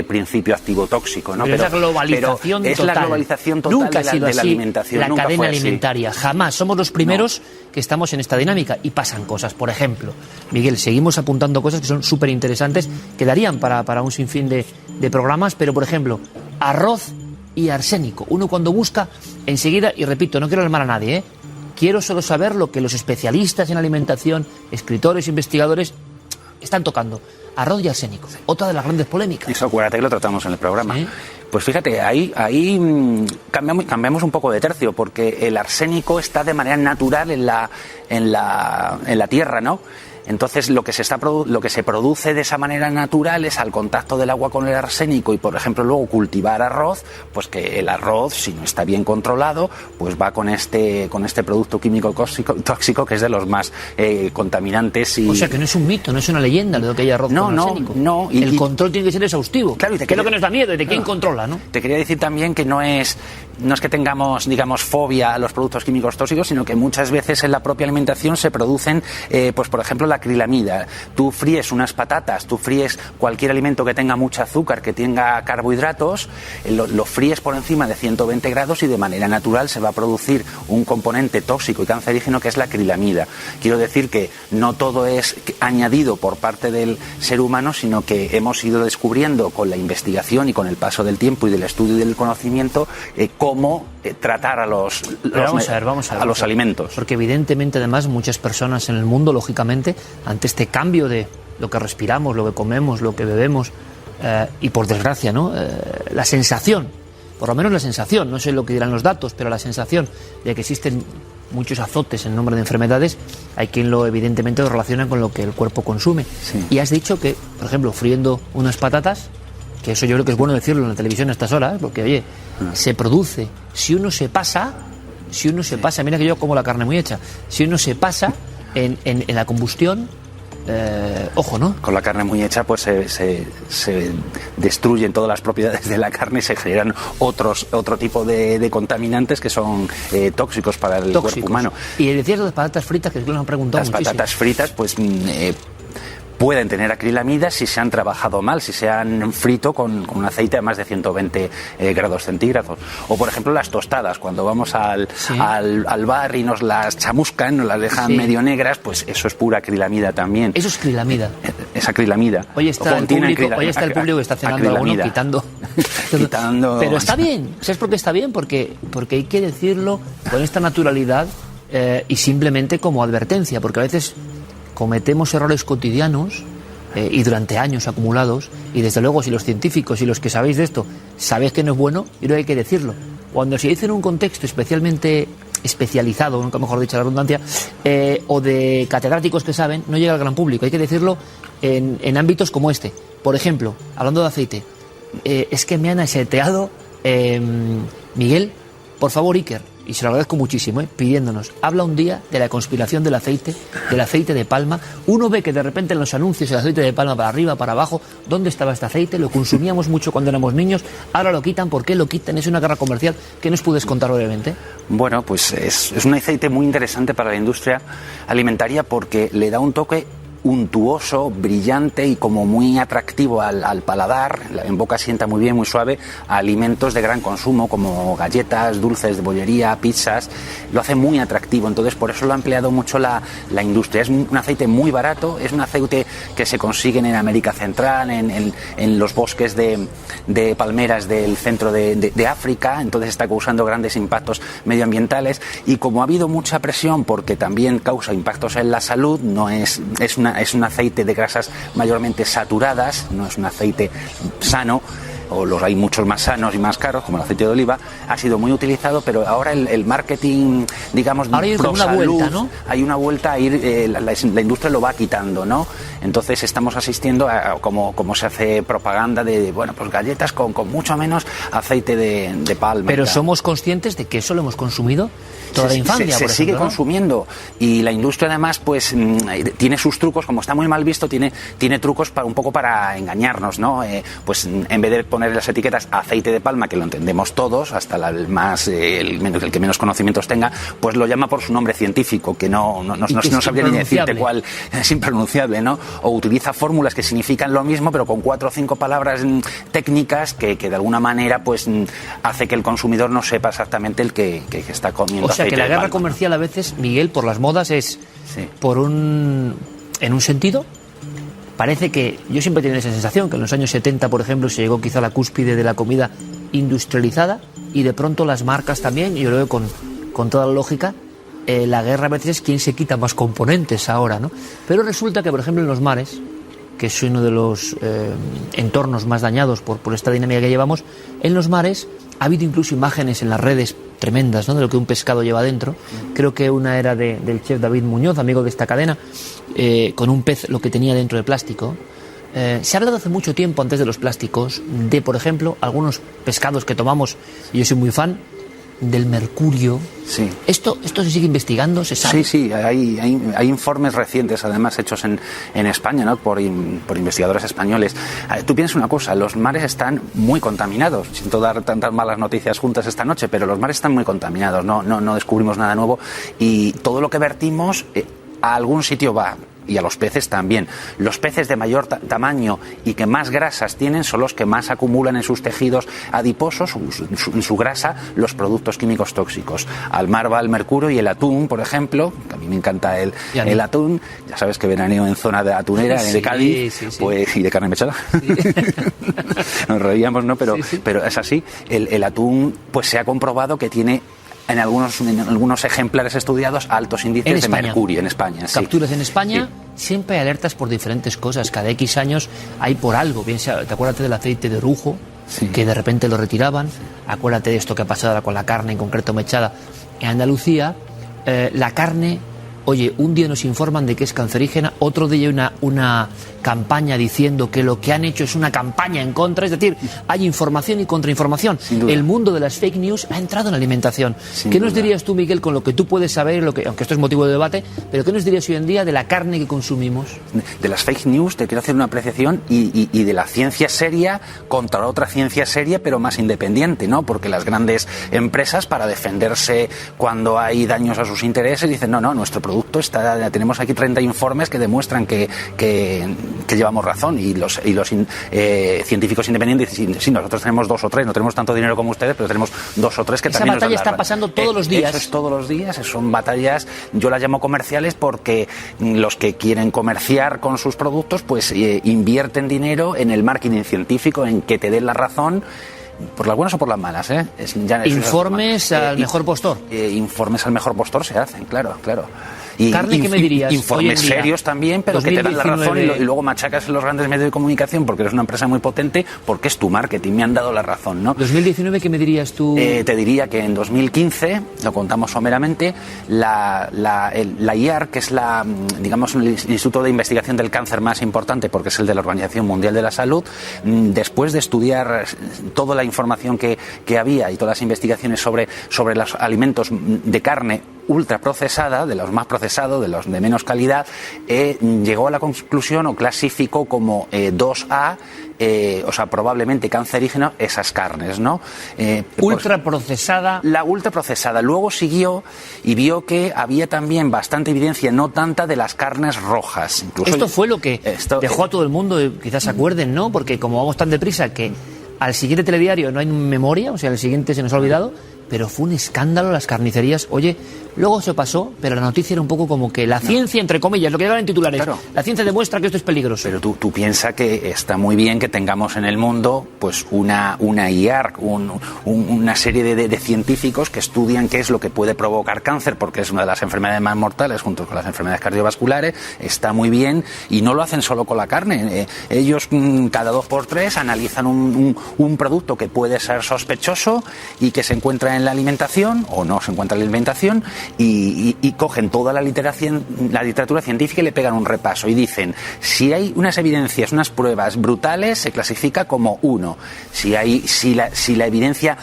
principio activo tóxico, ¿no? Pero es total. La globalización total. Nunca ha sido de así la alimentación. La Nunca cadena fue así. alimentaria. Jamás. Somos los primeros que estamos en esta dinámica y pasan cosas. Por ejemplo, Miguel, seguimos apuntando cosas que son súper interesantes, que darían para un sinfín de programas, pero por ejemplo, arroz y arsénico. Uno cuando busca, enseguida, y repito, no quiero alarmar a nadie, quiero solo saber lo que los especialistas en alimentación, escritores, investigadores están tocando. Arroz y arsénico, otra de las grandes polémicas. Eso acuérdate que lo tratamos en el programa. ¿Sí? Pues fíjate, ahí cambiamos un poco de tercio, porque el arsénico está de manera natural en la tierra, ¿no? Entonces lo que se produce de esa manera natural es al contacto del agua con el arsénico y, por ejemplo, luego cultivar arroz, pues que el arroz, si no está bien controlado, pues va con este producto químico tóxico que es de los más contaminantes. O sea que no es un mito, no es una leyenda lo que hay arroz con arsénico. No. El control tiene que ser exhaustivo. Claro, que es lo que nos da miedo, de quién controla, ¿no? Te quería decir también que no es que tengamos, digamos, fobia a los productos químicos tóxicos, sino que muchas veces en la propia alimentación se producen, pues por ejemplo, la acrilamida. Tú fríes unas patatas, tú fríes cualquier alimento que tenga mucho azúcar, que tenga carbohidratos, lo fríes por encima de 120 grados y de manera natural se va a producir un componente tóxico y cancerígeno que es la acrilamida. Quiero decir que no todo es añadido por parte del ser humano, sino que hemos ido descubriendo con la investigación y con el paso del tiempo y del estudio y del conocimiento cómo tratar a los alimentos. Porque evidentemente, además, muchas personas en el mundo, lógicamente, ante este cambio de lo que respiramos, lo que comemos, lo que bebemos, y por desgracia, ¿no? La sensación, por lo menos la sensación, no sé lo que dirán los datos, pero la sensación de que existen muchos azotes en nombre de enfermedades, hay quien evidentemente lo relaciona con lo que el cuerpo consume. Sí. Y has dicho que, por ejemplo, friendo unas patatas, que eso yo creo que es bueno decirlo en la televisión a estas horas, porque oye, se produce, si uno se pasa, mira que yo como la carne muy hecha, si uno se pasa en la combustión, ojo, ¿no? Con la carne muy hecha pues se destruyen todas las propiedades de la carne y se generan otro tipo de contaminantes que son tóxicos para el cuerpo humano. Y decías de las patatas fritas, que nos han preguntado muchísimo. Las patatas fritas pues pueden tener acrilamida si se han trabajado mal, si se han frito con un aceite a más de 120 grados centígrados. O, por ejemplo, las tostadas. Cuando vamos al bar y nos las chamuscan, nos las dejan medio negras, pues eso es pura acrilamida también. Eso es acrilamida. Es acrilamida. Hoy está el público que está cenando alguno quitando. Pero está bien. ¿Sabes por qué está bien? Porque hay que decirlo con esta naturalidad y simplemente como advertencia, porque a veces cometemos errores cotidianos y durante años acumulados, y desde luego si los científicos y los que sabéis de esto sabéis que no es bueno, yo creo que hay que decirlo. Cuando se dice en un contexto especialmente especializado, nunca mejor dicho la redundancia, o de catedráticos que saben, no llega al gran público. Hay que decirlo en ámbitos como este. Por ejemplo, hablando de aceite, es que me han aseteado, Miguel, por favor, Iker, y se lo agradezco muchísimo, pidiéndonos, habla un día de la conspiración del aceite de palma. Uno ve que de repente en los anuncios el aceite de palma para arriba, para abajo, ¿dónde estaba este aceite? Lo consumíamos mucho cuando éramos niños, ahora lo quitan. ¿Por qué lo quitan? Es una guerra comercial. ¿Qué nos puedes contar brevemente? Bueno, pues es un aceite muy interesante para la industria alimentaria porque le da un toque untuoso, brillante y como muy atractivo al paladar. En boca sienta muy bien, muy suave, a alimentos de gran consumo como galletas, dulces de bollería, pizzas. Lo hace muy atractivo, entonces por eso lo ha empleado mucho la industria. Es un aceite muy barato, es un aceite que se consigue en América Central, en los bosques de palmeras del centro de África, entonces está causando grandes impactos medioambientales, y como ha habido mucha presión porque también causa impactos en la salud, no es un aceite de grasas mayormente saturadas, no es un aceite sano, o hay muchos más sanos y más caros, como el aceite de oliva. Ha sido muy utilizado, pero ahora el marketing, digamos, ahora hay pro una salud, vuelta, ¿no? Hay una vuelta a ir, la industria lo va quitando, ¿no? Entonces estamos asistiendo a como se hace propaganda de bueno, pues galletas con mucho menos aceite de palma. Pero somos conscientes de que eso lo hemos consumido toda la infancia. Se sigue consumiendo, y la industria además pues tiene sus trucos, como está muy mal visto, tiene trucos un poco para engañarnos, ¿no? Pues en vez de poner las etiquetas aceite de palma, que lo entendemos todos, hasta el que menos conocimientos tenga, pues lo llama por su nombre científico, que no sabría ni decirte cuál, es impronunciable, ¿no? O utiliza fórmulas que significan lo mismo, pero con 4 o 5 palabras técnicas que de alguna manera pues hace que el consumidor no sepa exactamente el que está comiendo. O sea que la guerra comercial a veces, Miguel, por las modas es en un sentido. Parece que, yo siempre he tenido esa sensación, que en los años 70, por ejemplo, se llegó quizá a la cúspide de la comida industrializada, y de pronto las marcas también, y yo lo veo con toda la lógica, la guerra a veces es quién se quita más componentes ahora, ¿no? Pero resulta que, por ejemplo, en los mares, que es uno de los entornos más dañados por esta dinámica que llevamos, en los mares ha habido incluso imágenes en las redes tremendas, ¿no?, de lo que un pescado lleva dentro. Creo que una era del chef David Muñoz, amigo de esta cadena, con un pez, lo que tenía dentro de plástico. Se ha hablado hace mucho tiempo, antes de los plásticos, de, por ejemplo, algunos pescados que tomamos, y yo soy muy fan, del mercurio. Sí. ¿Esto se sigue investigando? ¿Se sabe? Sí, hay informes recientes, además, hechos en España, ¿no?, por investigadores españoles. Tú piensas una cosa, los mares están muy contaminados. Siento dar tantas malas noticias juntas esta noche, pero los mares están muy contaminados, no descubrimos nada nuevo, y todo lo que vertimos a algún sitio va. Y a los peces también. Los peces de mayor tamaño y que más grasas tienen son los que más acumulan en sus tejidos adiposos, en su grasa, los productos químicos tóxicos. Al mar va el mercurio y el atún, por ejemplo, que a mí me encanta el atún. Ya sabes que veraneo en zona de atunera, de Cádiz, sí. Pues, y de carne mechada. Sí. Nos reíamos, ¿no? Pero es así. El atún, pues se ha comprobado que tiene en algunos ejemplares estudiados altos índices de mercurio en España. Sí. Capturas en España, siempre hay alertas por diferentes cosas. Cada X años hay por algo. Bien sea, te acuérdate del aceite de orujo, que de repente lo retiraban. Acuérdate de esto que ha pasado ahora con la carne, en concreto mechada. En Andalucía, la carne, oye, un día nos informan de que es cancerígena, otro día una campaña diciendo que lo que han hecho es una campaña en contra, es decir, hay información y contrainformación. El mundo de las fake news ha entrado en la alimentación. ¿Qué nos dirías tú, Miguel, con lo que tú puedes saber, aunque esto es motivo de debate, pero qué nos dirías hoy en día de la carne que consumimos? De las fake news te quiero hacer una apreciación y de la ciencia seria contra otra ciencia seria, pero más independiente, ¿no? Porque las grandes empresas, para defenderse cuando hay daños a sus intereses, dicen, no, nuestro producto está, tenemos aquí 30 informes que demuestran que llevamos razón, y los científicos independientes dicen, sí, nosotros tenemos 2 o 3, no tenemos tanto dinero como ustedes, pero tenemos 2 o 3 que también nos dan la razón. Esa batalla está pasando todos los días. Eso es todos los días, son batallas, yo las llamo comerciales porque los que quieren comerciar con sus productos, pues invierten dinero en el marketing científico, en que te den la razón, por las buenas o por las malas, ¿eh? Informes al mejor postor. Informes al mejor postor se hacen, claro. ¿Carne qué me dirías? Informes serios también, pero 2019... que te dan la razón y luego machacas en los grandes medios de comunicación porque eres una empresa muy potente, porque es tu marketing, me han dado la razón, ¿no? 2019, ¿qué me dirías tú? Te diría que en 2015, lo contamos someramente, la IARC, que es el Instituto de Investigación del Cáncer más importante, porque es el de la Organización Mundial de la Salud, después de estudiar toda la información que había y todas las investigaciones sobre los alimentos de carne ultraprocesada, de los más procesados, de los de menos calidad, llegó a la conclusión o clasificó como 2A, o sea, probablemente cancerígeno, esas carnes, ¿no? Ultraprocesada. La ultraprocesada. Luego siguió y vio que había también bastante evidencia, no tanta, de las carnes rojas. Incluso esto fue lo que dejó a todo el mundo, quizás se acuerden, ¿no? Porque como vamos tan deprisa que al siguiente telediario no hay memoria, o sea, el siguiente se nos ha olvidado, pero fue un escándalo las carnicerías. Oye, luego se pasó, pero la noticia era un poco como que la ciencia, entre comillas, lo que llevan en titulares, claro, la ciencia demuestra que esto es peligroso. Pero tú piensas que está muy bien que tengamos en el mundo pues una IARC, una serie de científicos que estudian qué es lo que puede provocar cáncer, porque es una de las enfermedades más mortales junto con las enfermedades cardiovasculares. Está muy bien, y no lo hacen solo con la carne. Ellos cada 2x3 analizan un producto que puede ser sospechoso y que se encuentra en la alimentación o no se encuentra en la alimentación, y cogen toda la literatura científica y le pegan un repaso y dicen, si hay unas evidencias, unas pruebas brutales, se clasifica como 1. Si la evidencia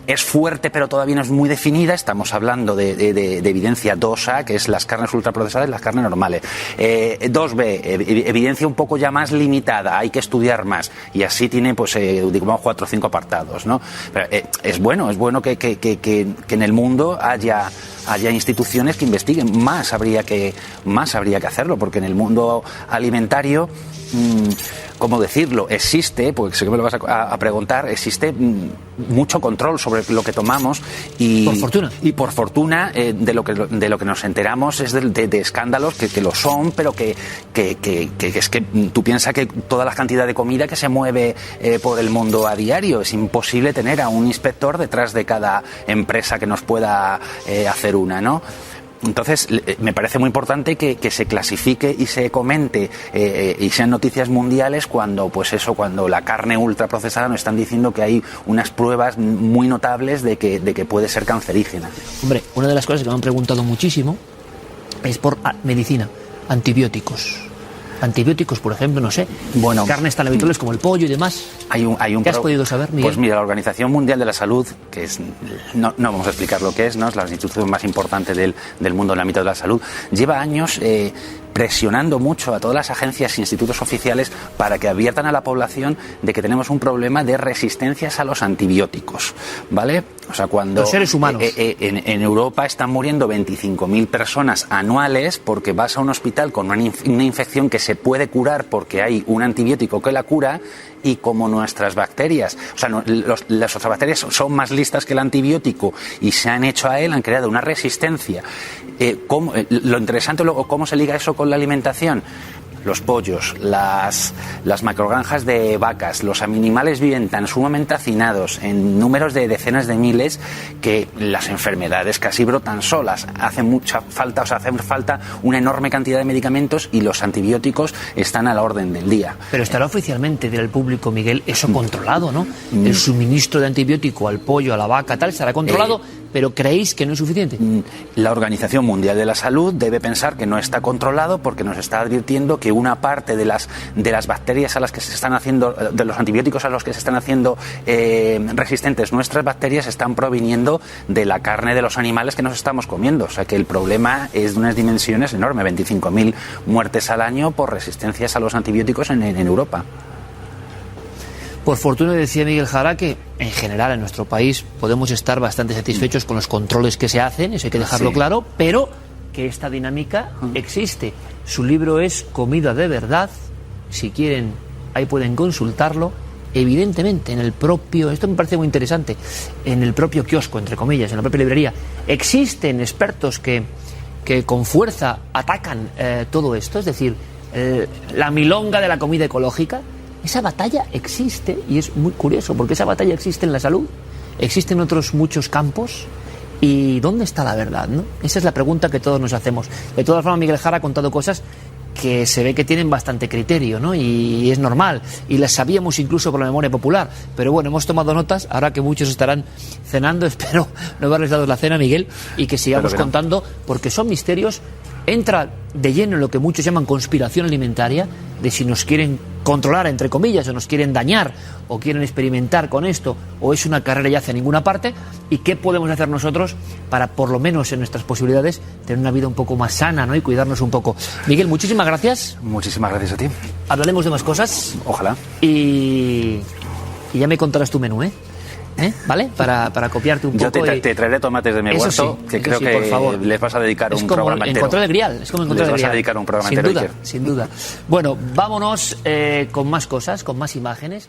es fuerte pero todavía no es muy definida, estamos hablando de evidencia 2A, que es las carnes ultraprocesadas y las carnes normales. 2B, evidencia un poco ya más limitada, hay que estudiar más, y así tiene pues digamos 4 o 5 apartados, ¿no? Pero, es bueno que en el mundo haya instituciones que investiguen. Más habría que hacerlo, porque en el mundo alimentario, ¿cómo decirlo? Existe, porque sé que me lo vas a preguntar, existe mucho control sobre lo que tomamos, y por fortuna de lo que nos enteramos es de escándalos que lo son, pero que es que tú piensas que toda la cantidad de comida que se mueve por el mundo a diario, es imposible tener a un inspector detrás de cada empresa que nos pueda hacer una, ¿no? Entonces, me parece muy importante que se clasifique y se comente y sean noticias mundiales cuando la carne ultraprocesada nos están diciendo que hay unas pruebas muy notables de que puede ser cancerígena. Hombre, una de las cosas que me han preguntado muchísimo es por medicina, antibióticos. Antibióticos, por ejemplo, no sé, carnes tan habituales como el pollo y demás. ¿Qué has podido saber, Miguel? Pues mira, la Organización Mundial de la Salud, que es, no vamos a explicar lo que es, ¿no? Es la institución más importante del mundo en el ámbito de la salud, lleva años presionando mucho a todas las agencias e institutos oficiales para que adviertan a la población de que tenemos un problema de resistencias a los antibióticos, ¿vale? O sea, cuando los seres humanos. En Europa están muriendo 25.000 personas anuales porque vas a un hospital con una infección que se puede curar porque hay un antibiótico que la cura, y como nuestras bacterias, o sea, las otras bacterias son más listas que el antibiótico y se han hecho a él, han creado una resistencia. Lo interesante, ¿cómo se liga eso con la alimentación? Los pollos, las macrogranjas de vacas, los animales viven tan sumamente hacinados en números de decenas de miles que las enfermedades casi brotan solas. Hacen falta una enorme cantidad de medicamentos y los antibióticos están a la orden del día. Pero estará oficialmente del público, Miguel, eso controlado, ¿no? El suministro de antibiótico al pollo, a la vaca, tal, estará controlado. ¿Pero creéis que no es suficiente? La Organización Mundial de la Salud debe pensar que no está controlado porque nos está advirtiendo que una parte de las bacterias a las que se están haciendo, de los antibióticos a los que se están haciendo resistentes nuestras bacterias, están proviniendo de la carne de los animales que nos estamos comiendo. O sea que el problema es de unas dimensiones enormes, 25.000 muertes al año por resistencias a los antibióticos en Europa. Por fortuna, decía Miguel Jara, que en general en nuestro país podemos estar bastante satisfechos con los controles que se hacen, eso hay que dejarlo claro, pero que esta dinámica existe. Su libro es Comida de Verdad, si quieren, ahí pueden consultarlo. Evidentemente, en el propio, esto me parece muy interesante, en el propio kiosco, entre comillas, en la propia librería, existen expertos que con fuerza atacan todo esto, es decir, la milonga de la comida ecológica. Esa batalla existe y es muy curioso porque esa batalla existe en la salud, existe en otros muchos campos. ¿Y dónde está la verdad, no? Esa es la pregunta que todos nos hacemos. De todas formas, Miguel Jara ha contado cosas que se ve que tienen bastante criterio, ¿no? Y es normal, y las sabíamos incluso por la memoria popular, pero bueno, hemos tomado notas, ahora que muchos estarán cenando, espero no haberles dado la cena, Miguel, y que sigamos contando, porque son misterios. Entra de lleno en lo que muchos llaman conspiración alimentaria, de si nos quieren controlar, entre comillas, o nos quieren dañar, o quieren experimentar con esto, o es una carrera ya hacia ninguna parte, y qué podemos hacer nosotros para, por lo menos en nuestras posibilidades, tener una vida un poco más sana, ¿no? Y cuidarnos un poco. Miguel, muchísimas gracias. Muchísimas gracias a ti. Hablaremos de más cosas. Ojalá. Y ya me contarás tu menú, ¿eh? ¿Vale? Para copiarte un poco. Yo te traeré tomates de mi huerto, que creo que por favor, les vas a dedicar un programa entero. Encontrar el grial, es como encontrar el grial. Les vas a dedicar un programa entero. Sin duda. Bueno, vámonos con más cosas, con más imágenes.